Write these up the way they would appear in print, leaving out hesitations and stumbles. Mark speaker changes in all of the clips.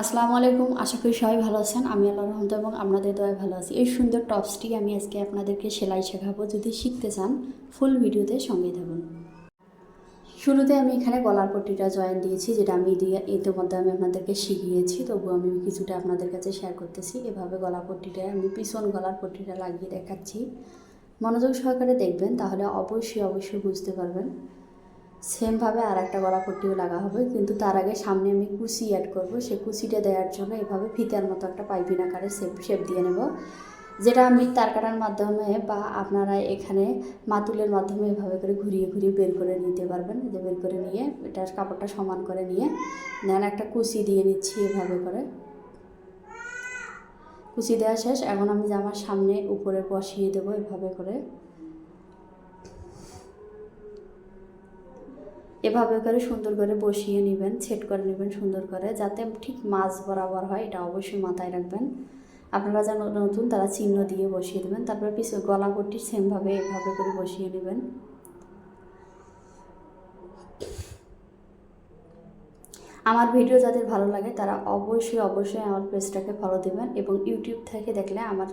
Speaker 1: আসসালামু আলাইকুম। আশা করি সবাই ভালো আছেন। আমি আল্লাহর রহমতে এবং আপনাদের দয়ায় ভালো আছি। এই সুন্দর টপসটি আমি আজকে আপনাদেরকে সেলাই শেখাবো। যদি শিখতে চান ফুল ভিডিওতে সঙ্গে থাকুন। শুরুতে আমি এখানে গলার পট্টিটা জয়েন দিয়েছি, যেটা আমি ইতিমধ্যে আমি আপনাদেরকে শিখিয়েছি, তবুও আমি কিছুটা আপনাদের কাছে শেয়ার করতেছি। এভাবে গলা পট্টিটা আমি পিছন গলার পট্টিটা লাগিয়ে দেখাচ্ছি। মনোযোগ সহকারে দেখবেন, তাহলে অবশ্যই বুঝতে পারবেন। সেমভাবে আর একটা গলা পট্টিও লাগা হবে, কিন্তু তার আগে সামনে আমি কুচি অ্যাড করব। সেই কুচিটা দেওয়ার জন্য এভাবে ফিতার মতো একটা পাইপিং আকারে শেপ দিয়ে নেব, যেটা আমি তার কাটার মাধ্যমে বা আপনারা এখানে মাতুলের মাধ্যমে এভাবে করে ঘুরিয়ে বের করে নিতে পারবেন। যে বের করে নিয়ে এটা কাপড়টা সমান করে নিয়ে দেন একটা কুচি দিয়ে নিচ্ছি। এভাবে করে কুচি দেওয়া শেষ। এখন আমি জামার সামনে উপরে বসিয়ে দেবো। এভাবে করে সুন্দর করে বসিয়ে নেবেন, সেট করে নেবেন সুন্দর করে, যাতে ঠিক মাছ বরাবর হয়। এটা অবশ্যই মাথায় রাখবেন। আপনারা যারা নতুন তারা চিহ্ন দিয়ে বসিয়ে দেবেন। তারপরে গলা পট্টি সেমভাবে এভাবে করে বসিয়ে নেবেন। আমার ভিডিও যাদের ভালো লাগে তারা অবশ্যই আমার পেজটাকে ফলো দেবেন, এবং ইউটিউব থেকে দেখলে আমার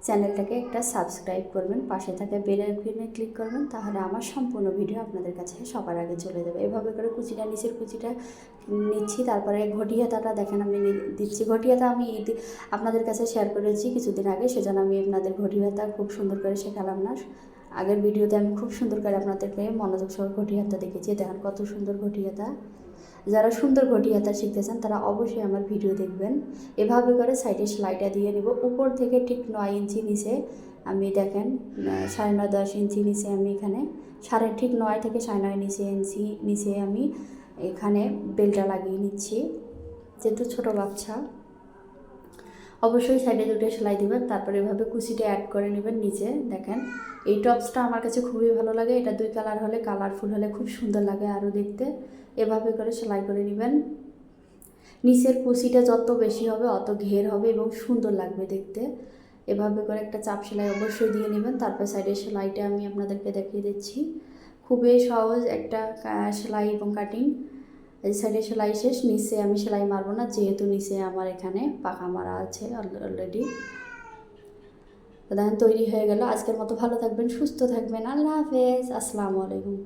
Speaker 1: চ্যানেলটাকে একটা সাবস্ক্রাইব করবেন। পাশে থাকা বেল আইকনে ক্লিক করবেন, তাহলে আমার সম্পূর্ণ ভিডিও আপনাদের কাছে সবার আগে চলে যাবে। এভাবে করে নিচের কুচিটা নিচ্ছি। তারপরে ঘটি হাতাটা দেখেন আমি দিচ্ছি। ঘটি হাতা আমি আপনাদের কাছে শেয়ার করেছি কিছুদিন আগে, সেজন্য আমি আপনাদের ঘটি হাতা খুব সুন্দর করে শেখালাম না। আগের ভিডিওতে আমি খুব সুন্দর করে আপনাদেরকে মনোযোগ সহ ঘটি হাতা দেখেছি। দেখেন কত সুন্দর ঘটি হাতা। যারা সুন্দর ঘটি হাতা শিখতে চান তারা অবশ্যই আমার ভিডিও দেখবেন। এভাবে করে সাইডে সেলাইটা দিয়ে নেব। উপর থেকে ঠিক 9 ইঞ্চি নিচে আমি দেখেন 9.5-10 ইঞ্চি নিচে আমি এখানে ঠিক 9 থেকে 9.5 ইঞ্চি নিচে আমি এখানে বেলটা লাগিয়ে নিচ্ছি। যেহেতু ছোটো বাচ্চা, অবশ্যই সাইডে দুটো সেলাই দেবেন। তারপরে এভাবে কুচিটা অ্যাড করে নেবেন নিচে। দেখেন এই টপসটা আমার কাছে খুবই ভালো লাগে। এটা 2 কালার হলে, কালারফুল হলে খুব সুন্দর লাগে আরও দেখতে। এভাবে করে সেলাই করে নেবেন। নিচের কুচিটা যত বেশি হবে অত ঘের হবে এবং সুন্দর লাগবে দেখতে। এভাবে করে একটা চাপ সেলাই অবশ্যই দিয়ে নেবেন। তারপর সাইডের সেলাইটা আমি আপনাদেরকে দেখিয়ে দিচ্ছি। খুবই সহজ একটা সেলাই এবং কাটিং। এই সাইডে সেলাই শেষ। নিচে আমি সেলাই মারবো না, যেহেতু নিচে আমার এখানে পাকা মারা আছে অলরেডি। দেখেন তৈরি হয়ে গেল। আজকের মতো ভালো থাকবেন, সুস্থ থাকবেন। আল্লাহ হাফেজ। আসসালামু আলাইকুম।